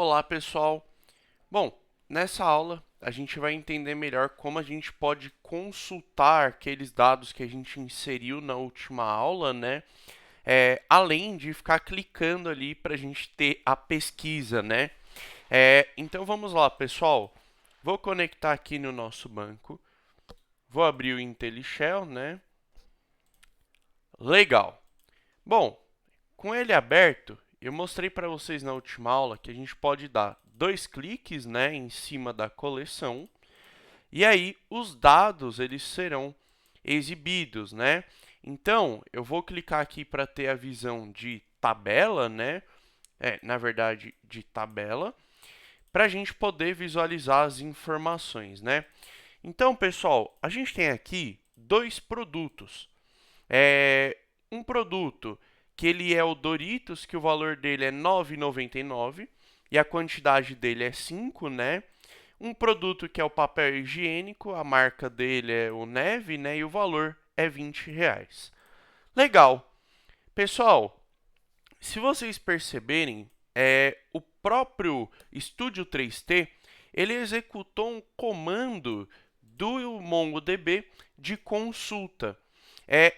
Olá, pessoal. Bom, nessa aula a gente vai entender melhor como a gente pode consultar aqueles dados que a gente inseriu na última aula, né? Além de ficar clicando ali para a gente ter a pesquisa, né? Então vamos lá, pessoal. Vou conectar aqui no nosso banco. Vou abrir o IntelliShell, né? Legal. Bom, com ele aberto, eu mostrei para vocês na última aula que a gente pode dar dois cliques, né, em cima da coleção e aí os dados eles serão exibidos, né? Então, eu vou clicar aqui para ter a visão de tabela, né? Na verdade, de tabela, para a gente poder visualizar as informações, né? Então, pessoal, a gente tem aqui dois produtos. Um produto que ele é o Doritos, que o valor dele é R$ 9,99 e a quantidade dele é 5, né? Um produto que é o papel higiênico, a marca dele é o Neve, né? E o valor é R$ 20. Legal. Pessoal, se vocês perceberem, o próprio Studio 3T, ele executou um comando do MongoDB de consulta.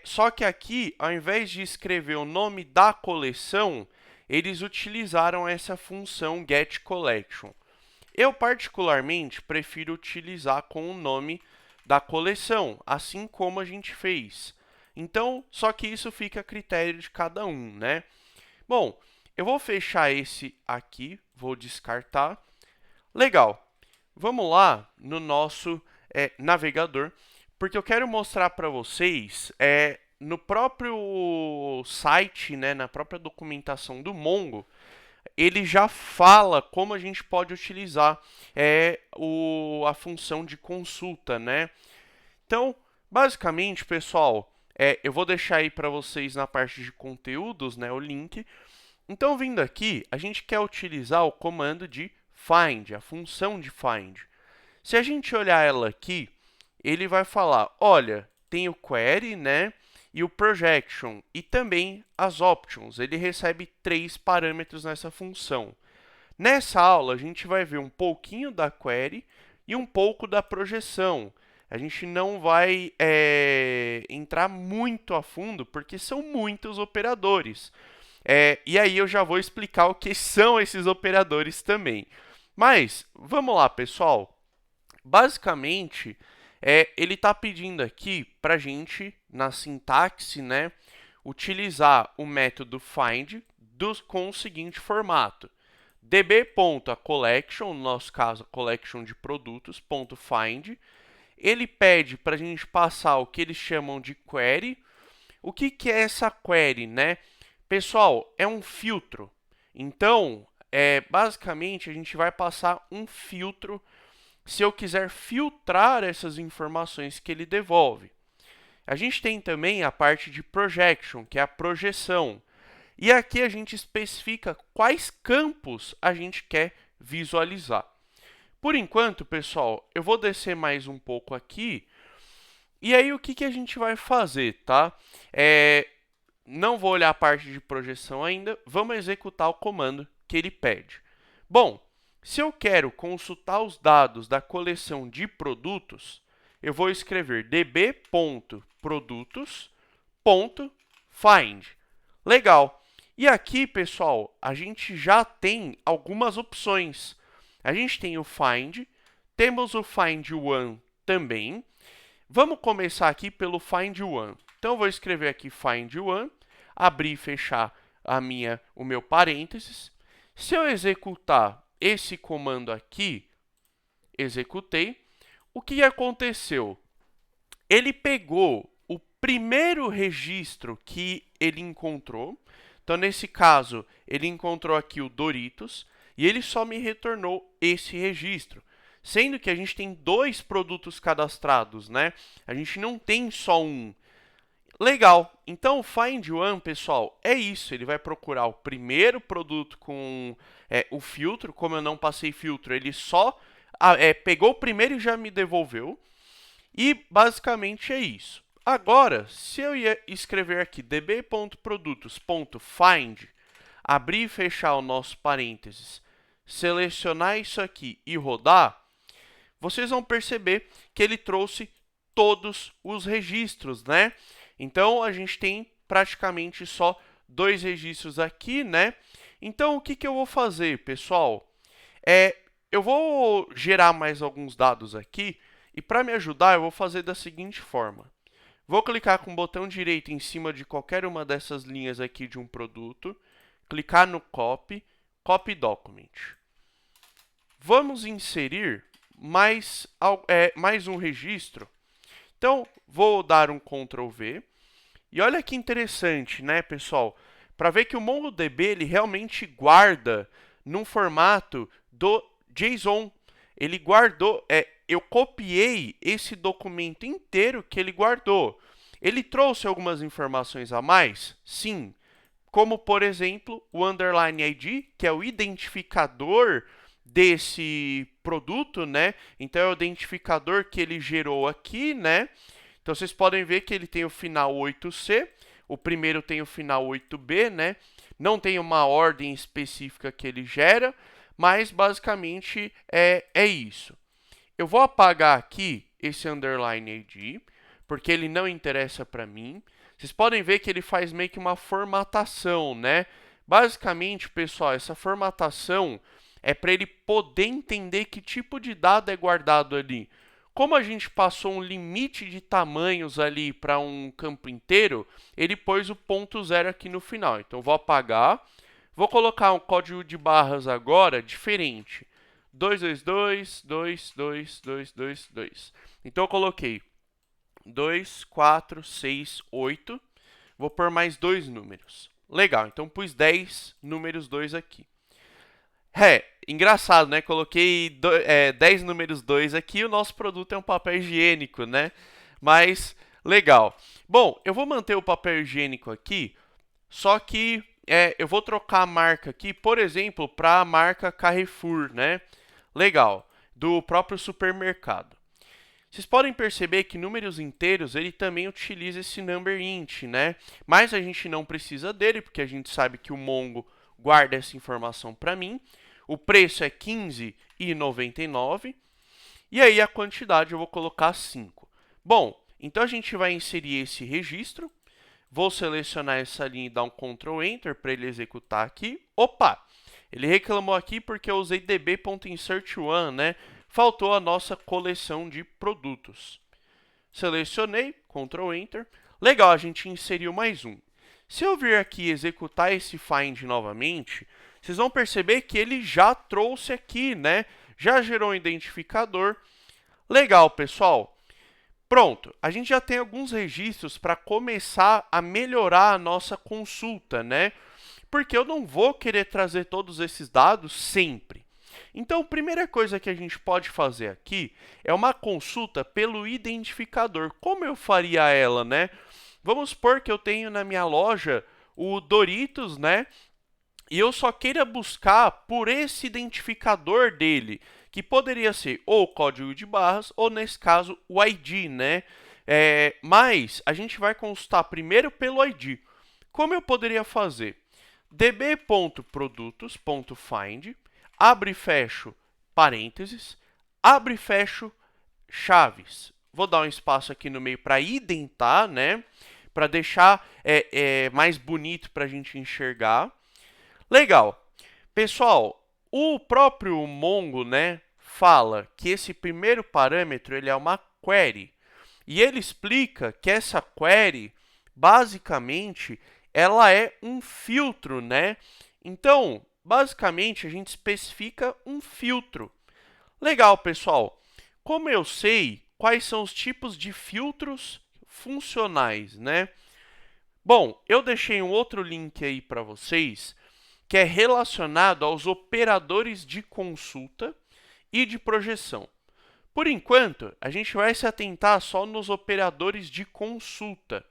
Só que aqui, ao invés de escrever o nome da coleção, eles utilizaram essa função getCollection. Eu, particularmente, prefiro utilizar com o nome da coleção, assim como a gente fez. Então, só que isso fica a critério de cada um, né? Bom, eu vou fechar esse aqui, vou descartar. Legal. Vamos lá no nosso navegador, porque eu quero mostrar para vocês no próprio site, né, na própria documentação do Mongo, ele já fala como a gente pode utilizar a função de consulta, né? Então, basicamente, pessoal, eu vou deixar aí para vocês na parte de conteúdos, né, o link. Então, vindo aqui, a gente quer utilizar o comando de find, a função de find. Se a gente olhar ela aqui, ele vai falar, olha, tem o query, né? E o projection e também as options. Ele recebe 3 parâmetros nessa função. Nessa aula, a gente vai ver um pouquinho da query e um pouco da projeção. A gente não vai entrar muito a fundo, porque são muitos operadores. E aí eu já vou explicar o que são esses operadores também. Mas, vamos lá, pessoal. Basicamente, ele está pedindo aqui para a gente, na sintaxe, né, utilizar o método find com o seguinte formato. db.acollection, no nosso caso, a collection de produtos, .find. Ele pede para a gente passar o que eles chamam de query. O que é essa query, né? Pessoal, é um filtro. Então, basicamente, a gente vai passar um filtro se eu quiser filtrar essas informações que ele devolve. A gente tem também a parte de projection, que é a projeção. E aqui a gente especifica quais campos a gente quer visualizar. Por enquanto, pessoal, eu vou descer mais um pouco aqui. E aí, o que a gente vai fazer, tá? Não vou olhar a parte de projeção ainda. Vamos executar o comando que ele pede. Bom, se eu quero consultar os dados da coleção de produtos, eu vou escrever db.produtos.find. Legal. E aqui, pessoal, a gente já tem algumas opções. A gente tem o find, temos o find one também. Vamos começar aqui pelo find one. Então, eu vou escrever aqui find one, abrir e fechar o meu parênteses. Se eu executar esse comando aqui, executei, o que aconteceu? Ele pegou o primeiro registro que ele encontrou. Então, nesse caso, ele encontrou aqui o Doritos e ele só me retornou esse registro. Sendo que a gente tem 2 produtos cadastrados, né? A gente não tem só um. Legal. Então, o Find One, pessoal, é isso. Ele vai procurar o primeiro produto com o filtro. Como eu não passei filtro, ele só pegou o primeiro e já me devolveu. E, basicamente, é isso. Agora, se eu ia escrever aqui db.produtos.find, abrir e fechar o nosso parênteses, selecionar isso aqui e rodar, vocês vão perceber que ele trouxe todos os registros, né? Então, a gente tem praticamente só 2 registros aqui, né? Então, o que eu vou fazer, pessoal? Eu vou gerar mais alguns dados aqui e para me ajudar, eu vou fazer da seguinte forma. Vou clicar com o botão direito em cima de qualquer uma dessas linhas aqui de um produto, clicar no Copy, Copy Document. Vamos inserir mais um registro. Então, vou dar um Ctrl V. E olha que interessante, né, pessoal? Para ver que o MongoDB ele realmente guarda num formato do JSON. Ele guardou, eu copiei esse documento inteiro que ele guardou. Ele trouxe algumas informações a mais? Sim. Como, por exemplo, o underline ID, que é o identificador desse produto, né? Então, é o identificador que ele gerou aqui, né? Então, vocês podem ver que ele tem o final 8C, o primeiro tem o final 8B, né? Não tem uma ordem específica que ele gera, mas basicamente é isso. Eu vou apagar aqui esse underline ID, porque ele não interessa para mim. Vocês podem ver que ele faz meio que uma formatação, né? Basicamente, pessoal, essa formatação é para ele poder entender que tipo de dado é guardado ali. Como a gente passou um limite de tamanhos ali para um campo inteiro, ele pôs o ponto zero aqui no final. Então, eu vou apagar. Vou colocar um código de barras agora diferente. 222, 22222. Então, eu coloquei 2, 4, 6, 8. Vou pôr mais 2 números. Legal, então pus 10 números 2 aqui. Engraçado, né? Coloquei 10 números 2 aqui, o nosso produto é um papel higiênico, né? Mas, legal. Bom, eu vou manter o papel higiênico aqui, só que eu vou trocar a marca aqui, por exemplo, para a marca Carrefour, né? Legal, do próprio supermercado. Vocês podem perceber que números inteiros, ele também utiliza esse number int, né? Mas a gente não precisa dele, porque a gente sabe que o Mongo guarda essa informação para mim. O preço é R$15,99. E aí a quantidade eu vou colocar 5. Bom, então a gente vai inserir esse registro. Vou selecionar essa linha e dar um Ctrl Enter para ele executar aqui. Opa! Ele reclamou aqui porque eu usei db.insert1, né? Faltou a nossa coleção de produtos. Selecionei, Ctrl Enter. Legal, a gente inseriu mais um. Se eu vir aqui executar esse find novamente, vocês vão perceber que ele já trouxe aqui, né? Já gerou um identificador. Legal, pessoal. Pronto, a gente já tem alguns registros para começar a melhorar a nossa consulta, né? Porque eu não vou querer trazer todos esses dados sempre. Então, a primeira coisa que a gente pode fazer aqui é uma consulta pelo identificador. Como eu faria ela, né? Vamos supor que eu tenho na minha loja o Doritos, né? E eu só queira buscar por esse identificador dele, que poderia ser ou o código de barras, ou nesse caso, o ID, né? Mas a gente vai consultar primeiro pelo ID. Como eu poderia fazer? db.produtos.find, abre e fecho parênteses, abre e fecho chaves. Vou dar um espaço aqui no meio para identar, né? Para deixar mais bonito para a gente enxergar. Legal. Pessoal, o próprio Mongo, né, fala que esse primeiro parâmetro ele é uma query. E ele explica que essa query, basicamente, ela é um filtro, né? Então, basicamente, a gente especifica um filtro. Legal, pessoal. Como eu sei quais são os tipos de filtros funcionais, né? Bom, eu deixei um outro link aí para vocês, que é relacionado aos operadores de consulta e de projeção. Por enquanto, a gente vai se atentar só nos operadores de consulta.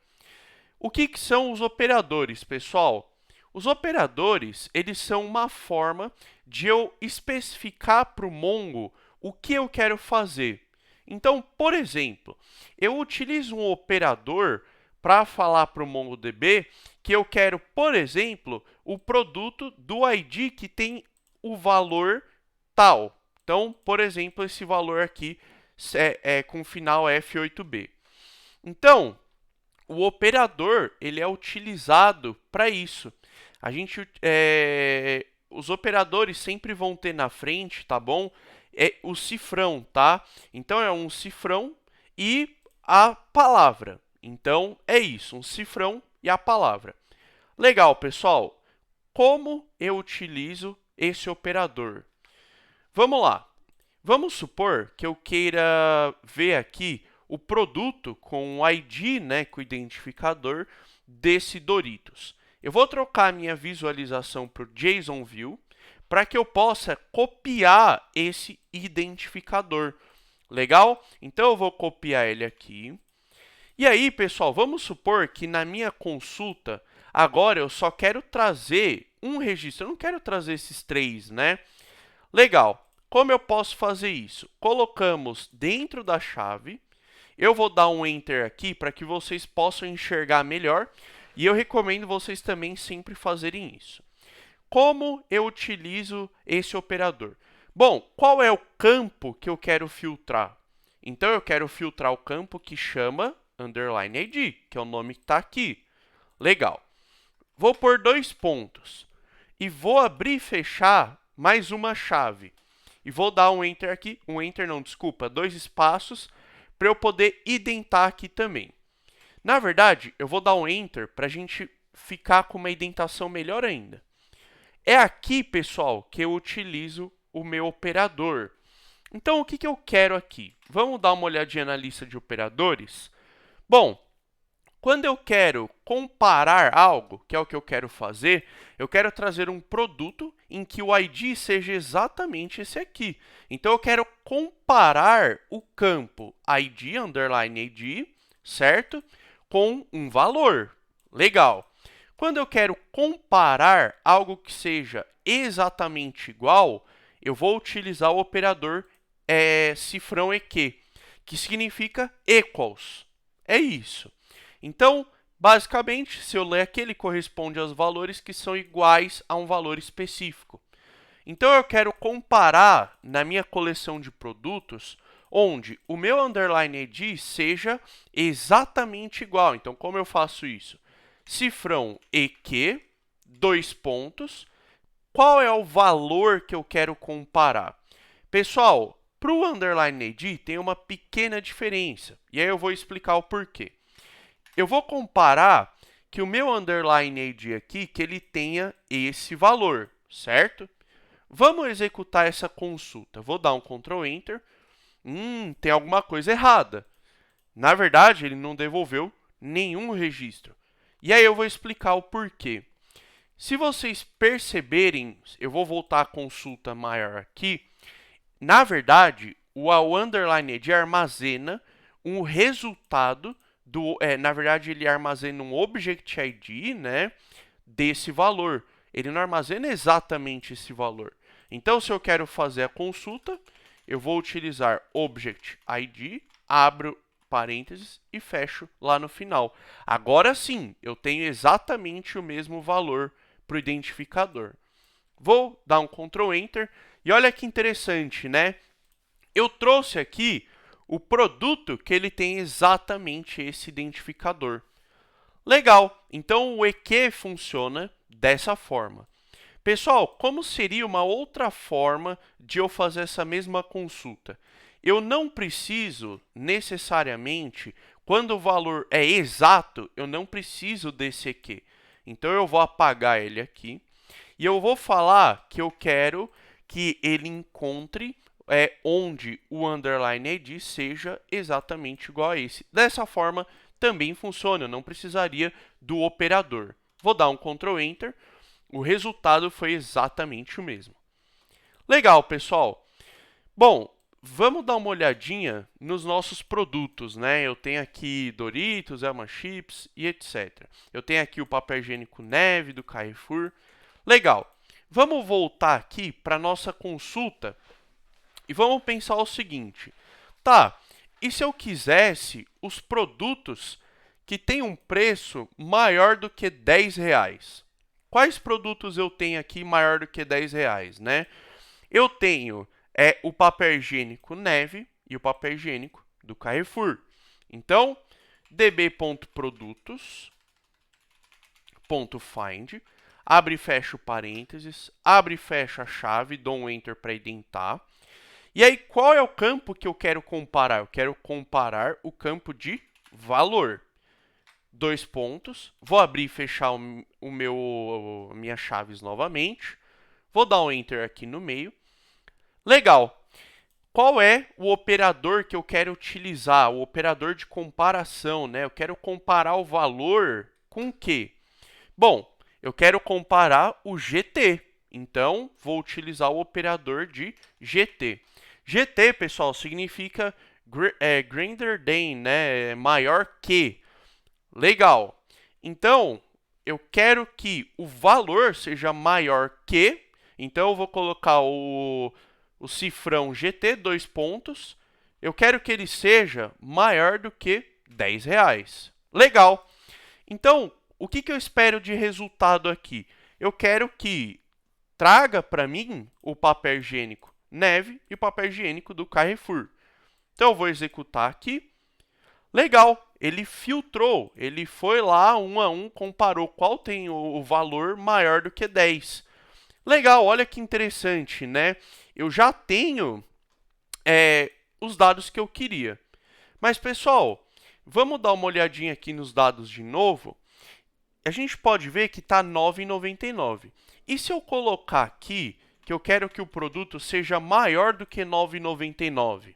O que são os operadores, pessoal? Os operadores, eles são uma forma de eu especificar para o Mongo o que eu quero fazer. Então, por exemplo, eu utilizo um operador para falar para o MongoDB que eu quero, por exemplo, o produto do ID que tem o valor tal. Então, por exemplo, esse valor aqui é com final F8b. Então, o operador ele é utilizado para isso. Os operadores sempre vão ter na frente, tá bom? É o cifrão, tá? Então é um cifrão e a palavra. Então é isso, um cifrão e a palavra. Legal, pessoal. Como eu utilizo esse operador? Vamos lá. Vamos supor que eu queira ver aqui o produto com o ID, né, com o identificador desse Doritos. Eu vou trocar a minha visualização para o JSON View para que eu possa copiar esse identificador. Legal? Então, eu vou copiar ele aqui. E aí, pessoal, vamos supor que na minha consulta, agora eu só quero trazer um registro. Eu não quero trazer esses três, né? Legal. Como eu posso fazer isso? Colocamos dentro da chave. Eu vou dar um Enter aqui para que vocês possam enxergar melhor. E eu recomendo vocês também sempre fazerem isso. Como eu utilizo esse operador? Bom, qual é o campo que eu quero filtrar? Então, eu quero filtrar o campo que chama underline ID, que é o nome que está aqui. Legal. Vou pôr 2 pontos. E vou abrir e fechar mais uma chave. E vou dar um Enter aqui. Um Enter não, desculpa. 2 espaços para eu poder identar aqui também. Na verdade, eu vou dar um Enter para a gente ficar com uma indentação melhor ainda. É aqui, pessoal, que eu utilizo o meu operador. Então, o que eu quero aqui? Vamos dar uma olhadinha na lista de operadores? Bom, quando eu quero comparar algo, que é o que eu quero fazer, eu quero trazer um produto em que o ID seja exatamente esse aqui. Então, eu quero comparar o campo ID, underline ID, certo? Com um valor. Legal. Quando eu quero comparar algo que seja exatamente igual, eu vou utilizar o operador cifrão EQ, que significa equals. É isso. Então, basicamente, se eu ler aqui, ele corresponde aos valores que são iguais a um valor específico. Então, eu quero comparar na minha coleção de produtos onde o meu underline ID seja exatamente igual. Então, como eu faço isso? Cifrão EQ, 2 pontos. Qual é o valor que eu quero comparar? Pessoal, para o underline ID tem uma pequena diferença. E aí eu vou explicar o porquê. Eu vou comparar que o meu underline ID aqui, que ele tenha esse valor, certo? Vamos executar essa consulta. Vou dar um Ctrl Enter. Tem alguma coisa errada. Na verdade, ele não devolveu nenhum registro. E aí eu vou explicar o porquê. Se vocês perceberem, eu vou voltar à consulta maior aqui. Na verdade, o underline ID armazena um resultado na verdade, ele armazena um object ID, né, desse valor. Ele não armazena exatamente esse valor. Então, se eu quero fazer a consulta, eu vou utilizar object ID, abro parênteses e fecho lá no final. Agora sim, eu tenho exatamente o mesmo valor para o identificador. Vou dar um Ctrl Enter e olha que interessante, né? Eu trouxe aqui o produto que ele tem exatamente esse identificador. Legal, então o EQ funciona dessa forma. Pessoal, como seria uma outra forma de eu fazer essa mesma consulta? Eu não preciso necessariamente, quando o valor é exato, eu não preciso desse EQ. Então, eu vou apagar ele aqui e eu vou falar que eu quero que ele encontre onde o underline ID seja exatamente igual a esse. Dessa forma, também funciona, eu não precisaria do operador. Vou dar um Ctrl Enter, o resultado foi exatamente o mesmo. Legal, pessoal. Bom, vamos dar uma olhadinha nos nossos produtos, né? Eu tenho aqui Doritos, Elma Chips e etc. Eu tenho aqui o papel higiênico Neve do Carrefour. Legal. Vamos voltar aqui para a nossa consulta e vamos pensar o seguinte. Tá, e se eu quisesse os produtos que têm um preço maior do que R$10? Quais produtos eu tenho aqui maior do que R$10, né? eu tenho o papel higiênico neve e o papel higiênico do Carrefour. Então, db.produtos.find, abre e fecha o parênteses, abre e fecha a chave, dou um enter para identar. E aí, qual é o campo que eu quero comparar? Eu quero comparar o campo de valor. Dois pontos, vou abrir e fechar minhas chaves novamente. Vou dar um enter aqui no meio. Legal. Qual é o operador que eu quero utilizar? O operador de comparação, né? Eu quero comparar o valor com o quê? Bom, eu quero comparar o GT. Então, vou utilizar o operador de GT. GT, pessoal, significa greater than, né? Maior que. Legal. Então, eu quero que o valor seja maior que. Então, eu vou colocar o cifrão GT, dois pontos. Eu quero que ele seja maior do que R$10. Legal. Então, o que eu espero de resultado aqui? Eu quero que traga para mim o papel higiênico neve e o papel higiênico do Carrefour. Então, eu vou executar aqui. Legal, ele filtrou, ele foi lá um a um, comparou qual tem o valor maior do que 10. Legal, olha que interessante, né? Eu já tenho os dados que eu queria. Mas, pessoal, vamos dar uma olhadinha aqui nos dados de novo. A gente pode ver que está R$ 9,99. E se eu colocar aqui que eu quero que o produto seja maior do que R$ 9,99?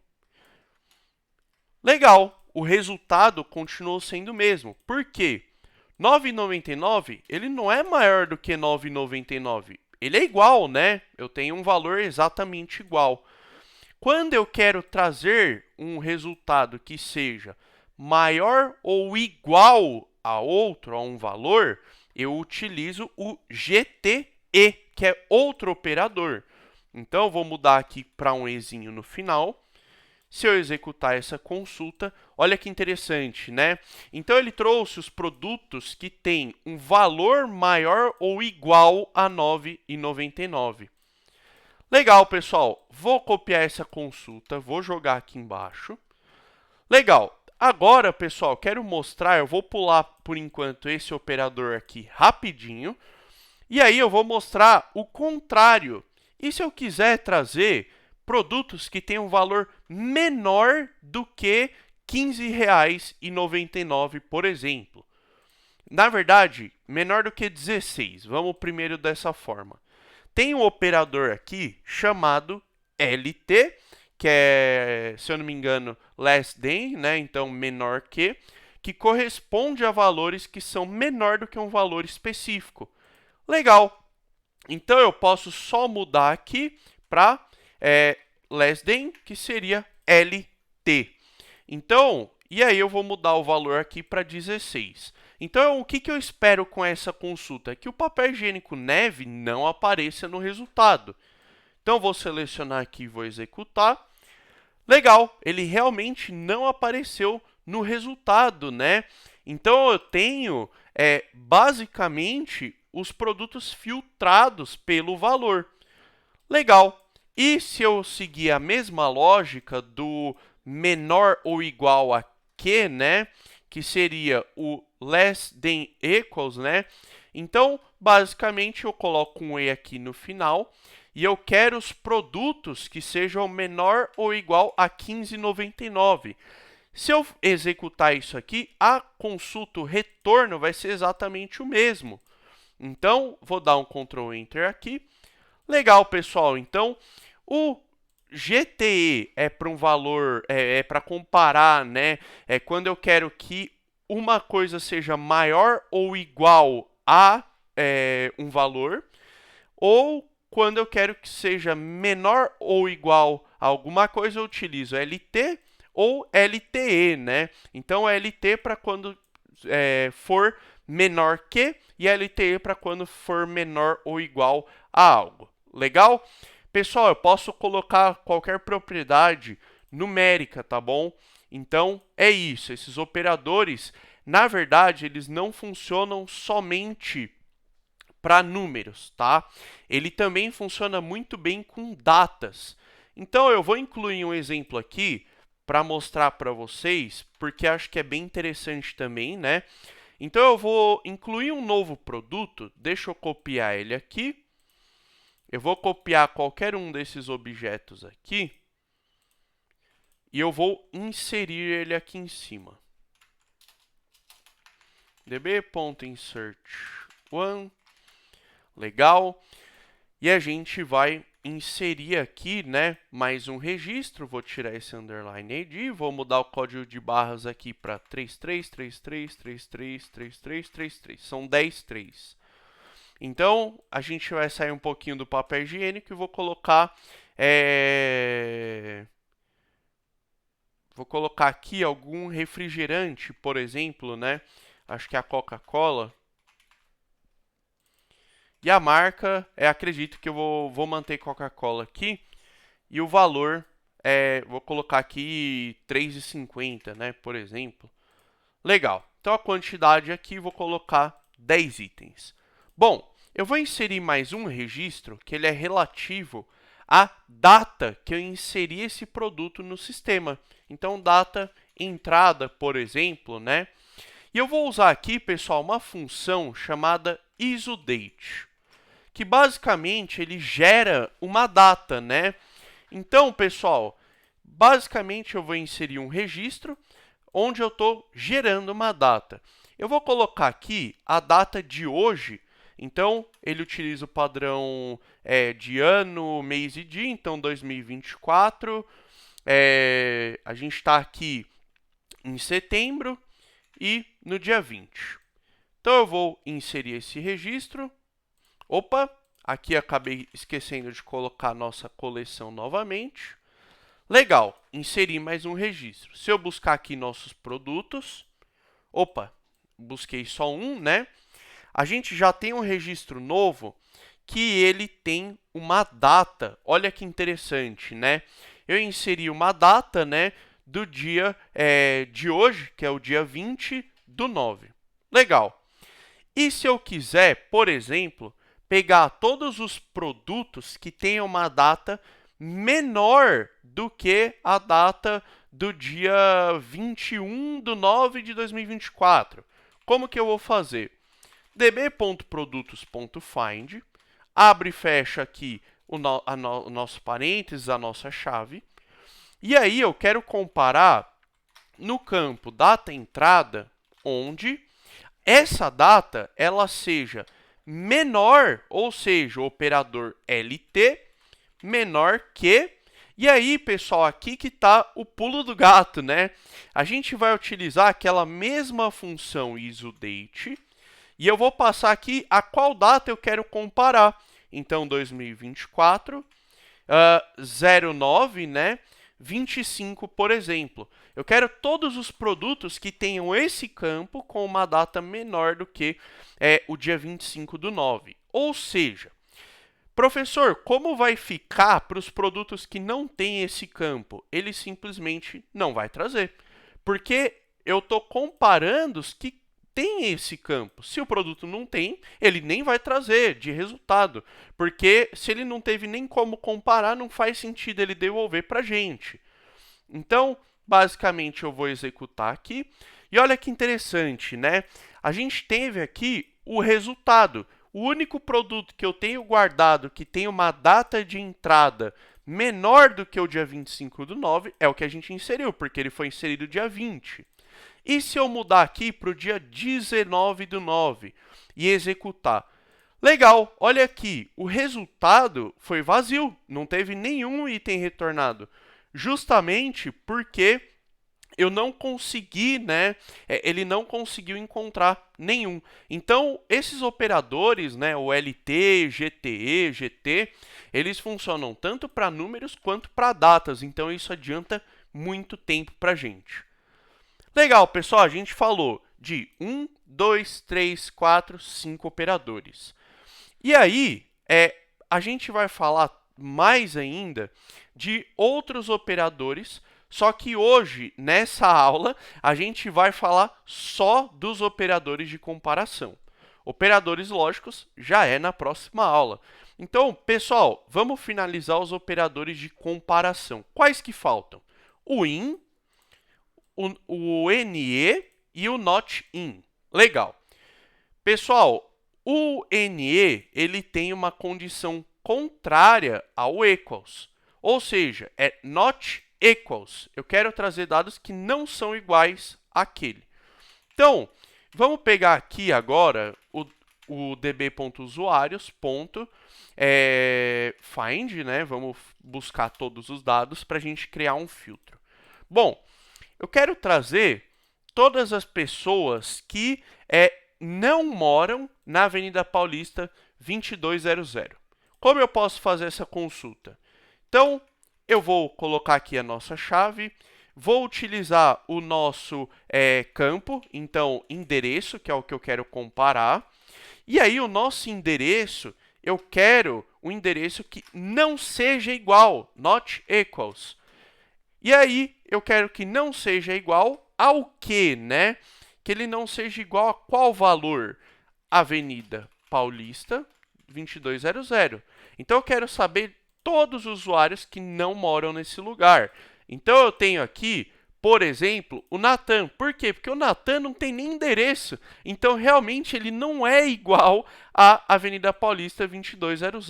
Legal, o resultado continuou sendo o mesmo. Por quê? R$ 9,99 ele não é maior do que R$ 9,99. Ele é igual, né? Eu tenho um valor exatamente igual. Quando eu quero trazer um resultado que seja maior ou igual a outro, a um valor, eu utilizo o GTE, que é outro operador. Então, eu vou mudar aqui para um ezinho no final. Se eu executar essa consulta, olha que interessante, né? Então, ele trouxe os produtos que têm um valor maior ou igual a R$ 9,99. Legal, pessoal. Vou copiar essa consulta, vou jogar aqui embaixo. Legal. Agora, pessoal, quero mostrar, eu vou pular por enquanto esse operador aqui rapidinho. E aí eu vou mostrar o contrário. E se eu quiser trazer produtos que têm um valor menor do que R$ 15,99, por exemplo. Na verdade, menor do que 16. Vamos primeiro dessa forma. Tem um operador aqui chamado LT, que é, se eu não me engano, less than, né? Então menor que corresponde a valores que são menor do que um valor específico. Legal. Então eu posso só mudar aqui para less than, que seria LT. Então, e aí eu vou mudar o valor aqui para 16. Então, o que eu espero com essa consulta? É que o papel higiênico neve não apareça no resultado. Então, vou selecionar aqui e vou executar. Legal, ele realmente não apareceu no resultado, né? Então, eu tenho basicamente os produtos filtrados pelo valor. Legal. E se eu seguir a mesma lógica do menor ou igual a que, né? Que seria o less than equals, né? Então, basicamente, eu coloco um e aqui no final e eu quero os produtos que sejam menor ou igual a 15,99. Se eu executar isso aqui, a consulta, o retorno vai ser exatamente o mesmo. Então, vou dar um Ctrl Enter aqui. Legal, pessoal. Então, o GTE é para um valor, para comparar, né? É quando eu quero que uma coisa seja maior ou igual a um valor, ou quando eu quero que seja menor ou igual a alguma coisa, eu utilizo LT ou LTE, né? Então, LT para quando for menor que e LTE para quando for menor ou igual a algo. Legal? Pessoal, eu posso colocar qualquer propriedade numérica, tá bom? Então, é isso. Esses operadores, na verdade, eles não funcionam somente para números, tá? Ele também funciona muito bem com datas. Então, eu vou incluir um exemplo aqui para mostrar para vocês, porque acho que é bem interessante também, né? Então, eu vou incluir um novo produto. Deixa eu copiar ele aqui. Eu vou copiar qualquer um desses objetos aqui e eu vou inserir ele aqui em cima. db.insert1, legal. E a gente vai inserir aqui, né, mais um registro. Vou tirar esse underline ID, vou mudar o código de barras aqui para 3333333333. São 10 3. Então, a gente vai sair um pouquinho do papel higiênico e vou colocar aqui algum refrigerante, por exemplo, né? Acho que é a Coca-Cola. E a marca, acredito que eu vou manter Coca-Cola aqui. E o valor, vou colocar aqui 3,50, né? Por exemplo. Legal. Então, a quantidade aqui, vou colocar 10 itens. Bom, eu vou inserir mais um registro, que ele é relativo à data que eu inseri esse produto no sistema. Então, data entrada, por exemplo, né? E eu vou usar aqui, pessoal, uma função chamada isOdate, que basicamente ele gera uma data, né? Então, pessoal, basicamente eu vou inserir um registro onde eu estou gerando uma data. Eu vou colocar aqui a data de hoje. Então, ele utiliza o padrão de ano, mês e dia. Então, 2024. A gente está aqui em setembro e no dia 20. Então, eu vou inserir esse registro. Opa, aqui acabei esquecendo de colocar a nossa coleção novamente. Legal, inseri mais um registro. Se eu buscar aqui nossos produtos, opa, busquei só um, né? A gente já tem um registro novo que ele tem uma data. Olha que interessante, né? Eu inseri uma data, né, do dia de hoje, que é o dia 20/9. Legal. E se eu quiser, por exemplo, pegar todos os produtos que tenham uma data menor do que a data do dia 21/9/2024. Como que eu vou fazer? db.produtos.find, abre e fecha aqui o nosso parênteses, a nossa chave. E aí eu quero comparar no campo data entrada, onde essa data ela seja menor, ou seja, o operador LT menor que. E aí, pessoal, aqui que está o pulo do gato, né? A gente vai utilizar aquela mesma função isOdate e eu vou passar aqui a qual data eu quero comparar. Então, 2024, 09, né? 25, por exemplo. Eu quero todos os produtos que tenham esse campo com uma data menor do que o dia 25/9. Ou seja, professor, como vai ficar para os produtos que não têm esse campo? Ele simplesmente não vai trazer, porque eu estou comparando os que têm esse campo. Se o produto não tem, ele nem vai trazer de resultado, porque se ele não teve nem como comparar, não faz sentido ele devolver para a gente. Então, basicamente, eu vou executar aqui. E olha que interessante, né? A gente teve aqui o resultado. O único produto que eu tenho guardado que tem uma data de entrada menor do que o dia 25/9 é o que a gente inseriu, porque ele foi inserido dia 20. E se eu mudar aqui para o dia 19/9 e executar? Legal, olha aqui, o resultado foi vazio, não teve nenhum item retornado, justamente porque eu não consegui, né? Ele não conseguiu encontrar nenhum. Então, esses operadores, né, o LT, GTE, GT, eles funcionam tanto para números quanto para datas. Então, isso adianta muito tempo para a gente. Legal, pessoal, a gente falou de 1, 2, 3, 4, 5 operadores. E aí, a gente vai falar mais ainda de outros operadores, só que hoje, nessa aula, a gente vai falar só dos operadores de comparação. Operadores lógicos já é na próxima aula. Então, pessoal, vamos finalizar os operadores de comparação. Quais que faltam? O IN, o NE e o NOT IN. Legal. Pessoal, o NE ele tem uma condição contrária ao equals, ou seja, é not equals. Eu quero trazer dados que não são iguais àquele. Então, vamos pegar aqui agora o db.usuários.find, né? Vamos buscar todos os dados para a gente criar um filtro. Bom, eu quero trazer todas as pessoas que não moram na Avenida Paulista 2200. Como eu posso fazer essa consulta? Então, eu vou colocar aqui a nossa chave, vou utilizar o nosso campo, então endereço, que é o que eu quero comparar. E aí o nosso endereço, eu quero um endereço que não seja igual, not equals. E aí eu quero que não seja igual ao quê, né? Que ele não seja igual a qual valor? Avenida Paulista 2200. Então, eu quero saber todos os usuários que não moram nesse lugar. Então, eu tenho aqui, por exemplo, o Natan. Por quê? Porque o Natan não tem nem endereço. Então, realmente, ele não é igual à Avenida Paulista 2200.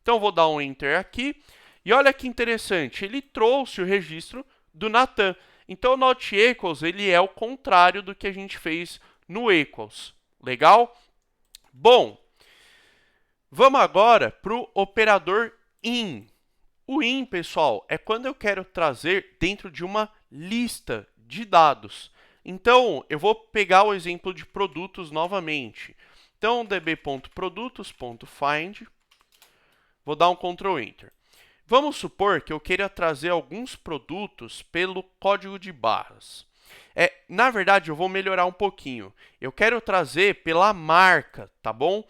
Então, eu vou dar um Enter aqui. E olha que interessante, ele trouxe o registro do Natan. Então, o not equals ele é o contrário do que a gente fez no equals. Legal? Bom, vamos agora para o operador in. O in, pessoal, é quando eu quero trazer dentro de uma lista de dados. Então, eu vou pegar o exemplo de produtos novamente. Então, db.produtos.find, vou dar um Ctrl Enter. Vamos supor que eu queira trazer alguns produtos pelo código de barras. Na verdade, eu vou melhorar um pouquinho. Eu quero trazer pela marca, tá bom?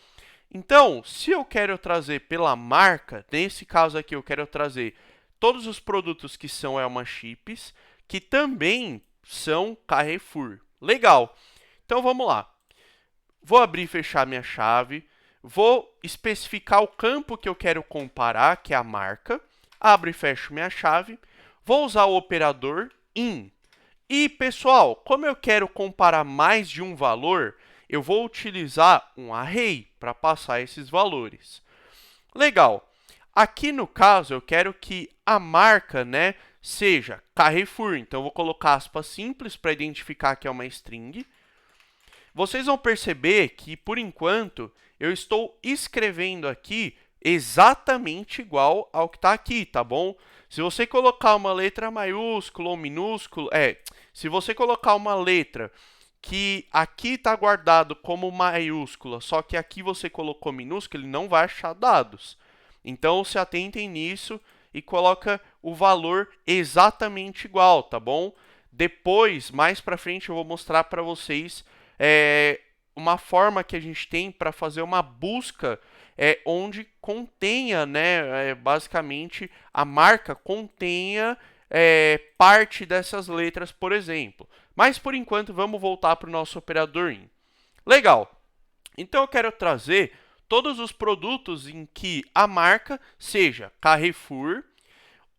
Então, se eu quero trazer pela marca, nesse caso aqui eu quero trazer todos os produtos que são Elma Chips, que também são Carrefour. Legal. Então, vamos lá. Vou abrir e fechar minha chave. Vou especificar o campo que eu quero comparar, que é a marca. Abro e fecho minha chave. Vou usar o operador in. E, pessoal, como eu quero comparar mais de um valor, eu vou utilizar um array para passar esses valores. Legal. Aqui, no caso, eu quero que a marca, né, seja Carrefour. Então, eu vou colocar aspas simples para identificar que é uma string. Vocês vão perceber que, por enquanto, eu estou escrevendo aqui exatamente igual ao que está aqui, tá bom? Se você colocar uma letra maiúscula ou minúscula, se você colocar uma letra que aqui está guardado como maiúscula, só que aqui você colocou minúscula, ele não vai achar dados. Então, se atentem nisso e coloca o valor exatamente igual, tá bom? Depois, mais para frente, eu vou mostrar para vocês uma forma que a gente tem para fazer uma busca onde contenha, né, basicamente, a marca contenha parte dessas letras, por exemplo. Mas, por enquanto, vamos voltar para o nosso operador in. Legal. Então, eu quero trazer todos os produtos em que a marca seja Carrefour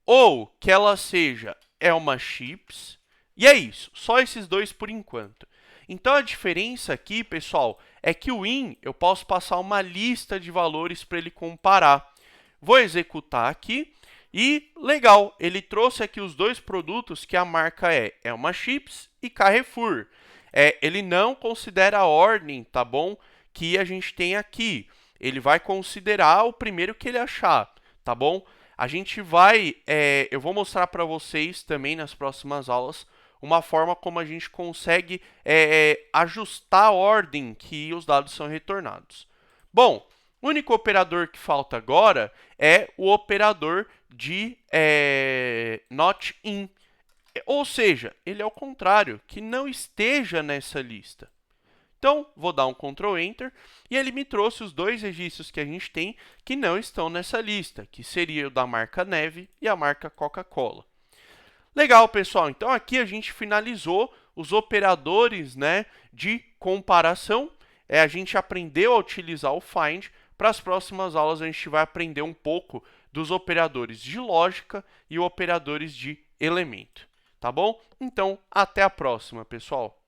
ou que ela seja Elma Chips. E é isso, só esses dois por enquanto. Então, a diferença aqui, pessoal, é que o in eu posso passar uma lista de valores para ele comparar. Vou executar aqui e, legal, ele trouxe aqui os dois produtos que a marca é Elma Chips e Carrefour. Ele não considera a ordem, tá bom, que a gente tem aqui. Ele vai considerar o primeiro que ele achar, tá bom? A gente vai, eu vou mostrar para vocês também nas próximas aulas uma forma como a gente consegue ajustar a ordem que os dados são retornados. Bom, o único operador que falta agora é o operador de not in. Ou seja, ele é o contrário, que não esteja nessa lista. Então, vou dar um Ctrl Enter e ele me trouxe os dois registros que a gente tem que não estão nessa lista, que seria o da marca Neve e a marca Coca-Cola. Legal, pessoal. Então, aqui a gente finalizou os operadores, né, de comparação. a gente aprendeu a utilizar o find. Para as próximas aulas a gente vai aprender um pouco dos operadores de lógica e operadores de elemento, tá bom? Então, até a próxima, pessoal!